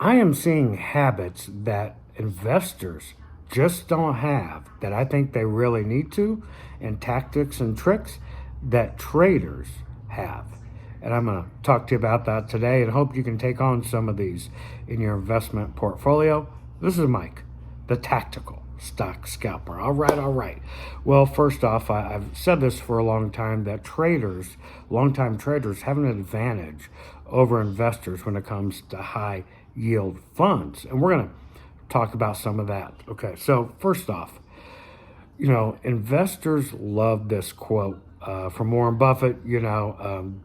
I am seeing habits that investors just don't have that I think they really need to, and tactics and tricks that traders have. And I'm going to talk to you about that today and hope you can take on some of these in your investment portfolio. This is Mike, the tactical stock scalper. All right, all right. Well, first off, I've said this for a long time that traders, longtime traders, have an advantage over investors when it comes to high yield funds. And we're going to talk about some of that. Okay, so first off, investors love this quote from Warren Buffett,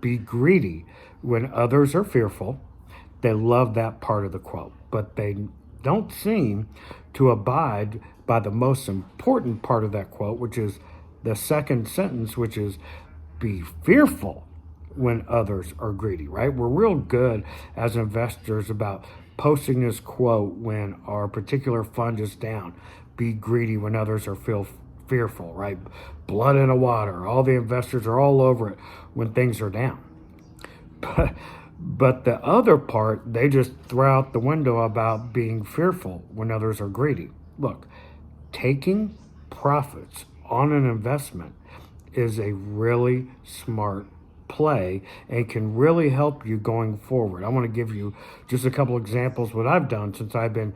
be greedy when others are fearful. They love that part of the quote, but they don't seem to abide by the most important part of that quote, which is the second sentence, which is be fearful when others are greedy, right? We're real good as investors about posting this quote when our particular fund is down. Be greedy when others are fearful, right? Blood in the water. All the investors are all over it when things are down. But the other part, they just throw out the window about being fearful when others are greedy. Look, taking profits on an investment is a really smart play and can really help you going forward. I want to give you just a couple examples what I've done since I've been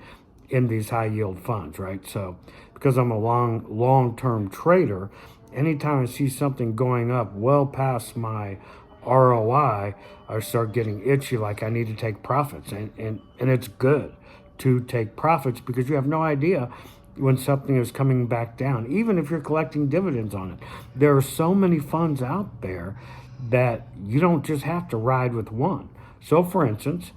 in these high yield funds, right? So because I'm a long-term trader, anytime I see something going up well past my ROI, I start getting itchy like I need to take profits. And it's good to take profits because you have no idea when something is coming back down, even if you're collecting dividends on it. There are so many funds out there that you don't just have to ride with one. So for instance,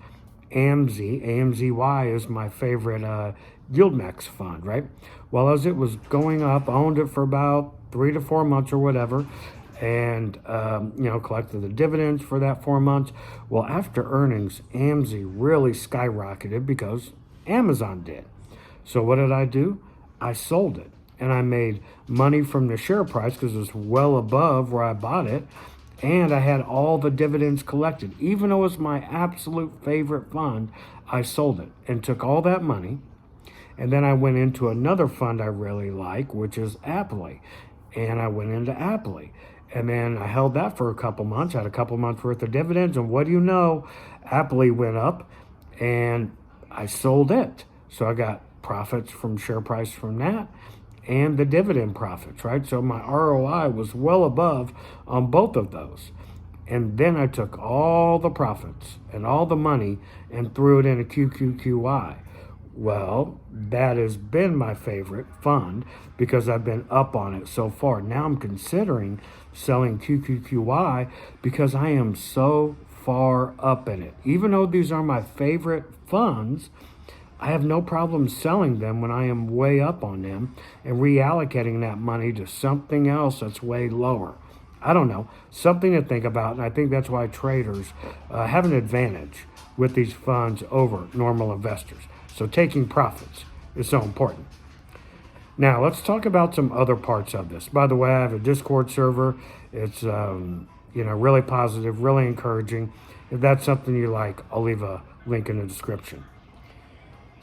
AMZY is my favorite yield max fund, right? Well, as it was going up, I owned it for about 3 to 4 months or whatever, and collected the dividends for that 4 months. Well, after earnings, AMZ really skyrocketed because Amazon did. So what did I do? I sold it, and I made money from the share price because it was well above where I bought it, and I had all the dividends collected. Even though it was my absolute favorite fund, I sold it and took all that money, and then I went into another fund I really like, which is Appley, and I went into Appley. And then I held that for a couple months, had a couple months worth of dividends, and what do you know? Appley went up, and I sold it. So I got profits from share price from that and the dividend profits, right? So my ROI was well above on both of those. And then I took all the profits and all the money and threw it in a QQQY. Well, that has been my favorite fund because I've been up on it so far. Now I'm considering selling QQQY because I am so far up in it. Even though these are my favorite funds, I have no problem selling them when I am way up on them and reallocating that money to something else that's way lower. I don't know, something to think about, and I think that's why traders have an advantage with these funds over normal investors. So taking profits is so important. Now, let's talk about some other parts of this. By the way, I have a Discord server. It's really positive, really encouraging. If that's something you like, I'll leave a link in the description.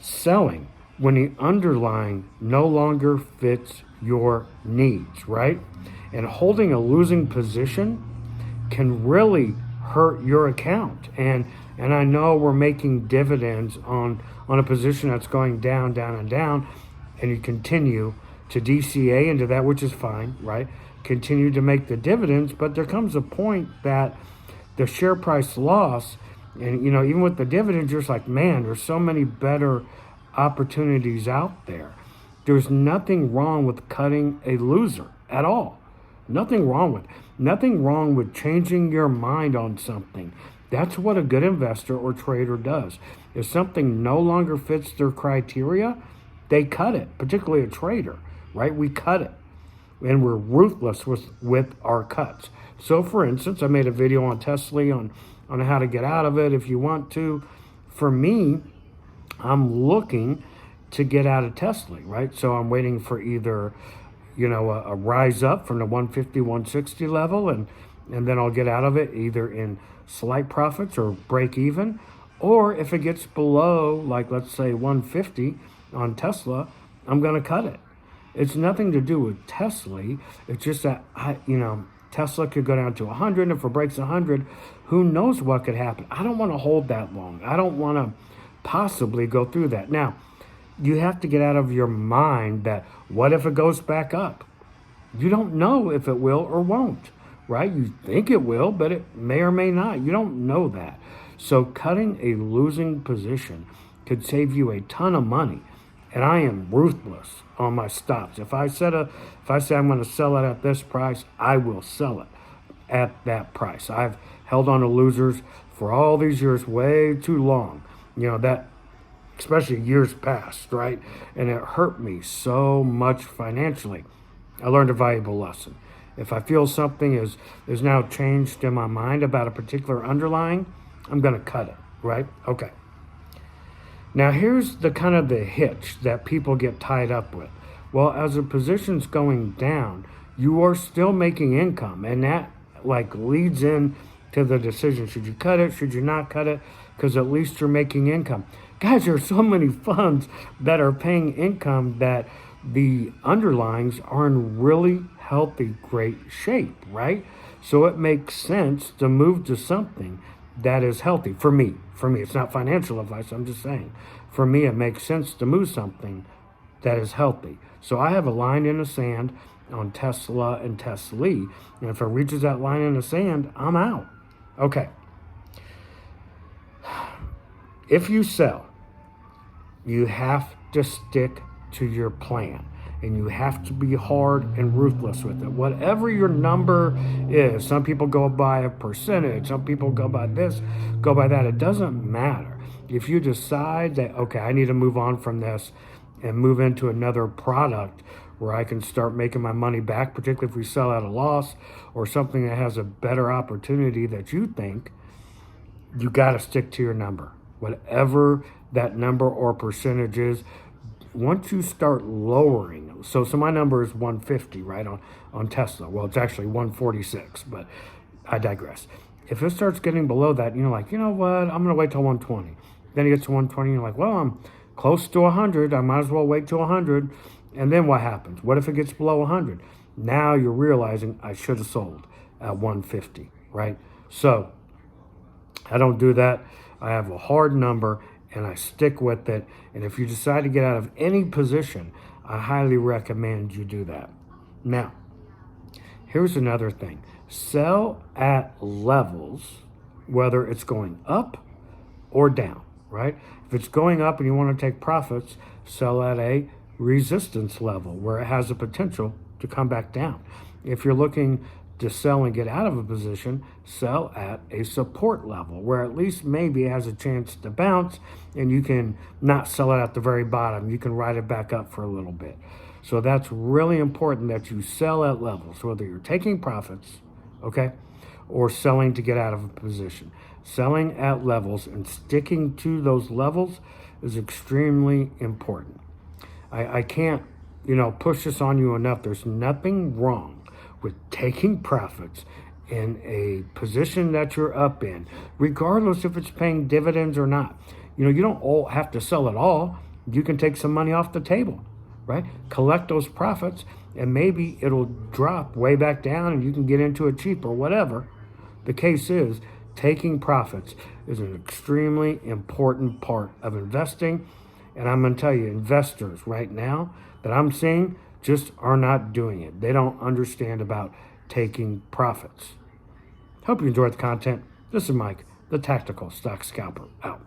Selling when the underlying no longer fits your needs, right? And holding a losing position can really hurt your account. And I know we're making dividends on a position that's going down, down, and down, and you continue to DCA into that, which is fine, right? Continue to make the dividends, but there comes a point that the share price loss, and even with the dividends, you're just like, man, there's so many better opportunities out there. There's nothing wrong with cutting a loser at all. Nothing wrong with changing your mind on something. That's what a good investor or trader does. If something no longer fits their criteria, they cut it, particularly a trader, right? We cut it, and we're ruthless with our cuts. So for instance, I made a video on Tesla on how to get out of it if you want to. For me, I'm looking to get out of Tesla, right? So I'm waiting for either, a rise up from the 150, 160 level, and then I'll get out of it either in slight profits or break even, Or if it gets below, like let's say 150 on Tesla, I'm going to cut it. It's nothing to do with Tesla. It's just that Tesla could go down to 100. If it breaks 100, who knows what could happen? I don't want to hold that long. I don't want to possibly go through that. Now, you have to get out of your mind that what if it goes back up? You don't know if it will or won't, right? You think it will, but it may or may not. You don't know that. So cutting a losing position could save you a ton of money. And I am ruthless on my stops. If I say I'm going to sell it at this price, I will sell it at that price. I've held on to losers for all these years, way too long. That especially years past, right? And it hurt me so much financially. I learned a valuable lesson. If I feel something is now changed in my mind about a particular underlying, I'm going to cut it, right? Okay. Now here's the kind of the hitch that people get tied up with. Well, as the position's going down, you are still making income, and that leads in to the decision. Should you cut it? Should you not cut it? Because at least you're making income. Guys, there are so many funds that are paying income that the underlyings are in really healthy, great shape, right? So it makes sense to move to something that is healthy for me. It's not financial advice. I'm just saying. For me, it makes sense to move something that is healthy. So I have a line in the sand on Tesla and Tesla. And if it reaches that line in the sand, I'm out. Okay. If you sell, you have to stick to your plan. And you have to be hard and ruthless with it. Whatever your number is, some people go by a percentage, some people go by this, go by that. It doesn't matter. If you decide that, okay, I need to move on from this and move into another product where I can start making my money back, particularly if we sell at a loss or something that has a better opportunity that you think, you got to stick to your number. Whatever that number or percentage is, once you start lowering, so my number is 150, right, on Tesla. Well, it's actually 146, but I digress. If it starts getting below that, you're like, you know what, I'm going to wait till 120. Then it gets to 120, you're like, well, I'm close to 100. I might as well wait till 100. And then what happens? What if it gets below 100? Now you're realizing I should have sold at 150, right? So I don't do that. I have a hard number, and I stick with it. And if you decide to get out of any position, I highly recommend you do that. Now, here's another thing. Sell at levels, whether it's going up or down, right? If it's going up and you want to take profits, sell at a resistance level where it has the potential to come back down. If you're looking to sell and get out of a position, sell at a support level where at least maybe it has a chance to bounce and you can not sell it at the very bottom. You can ride it back up for a little bit. So that's really important that you sell at levels, whether you're taking profits, okay, or selling to get out of a position. Selling at levels and sticking to those levels is extremely important. I can't, push this on you enough. There's nothing wrong with taking profits in a position that you're up in, regardless if it's paying dividends or not. You don't all have to sell it all. You can take some money off the table, right? Collect those profits, and maybe it'll drop way back down and you can get into it cheap or whatever. The case is, taking profits is an extremely important part of investing. And I'm going to tell you, investors right now that I'm seeing just are not doing it. They don't understand about taking profits. Hope you enjoyed the content. This is Mike, the Tactical Stock Scalper, out.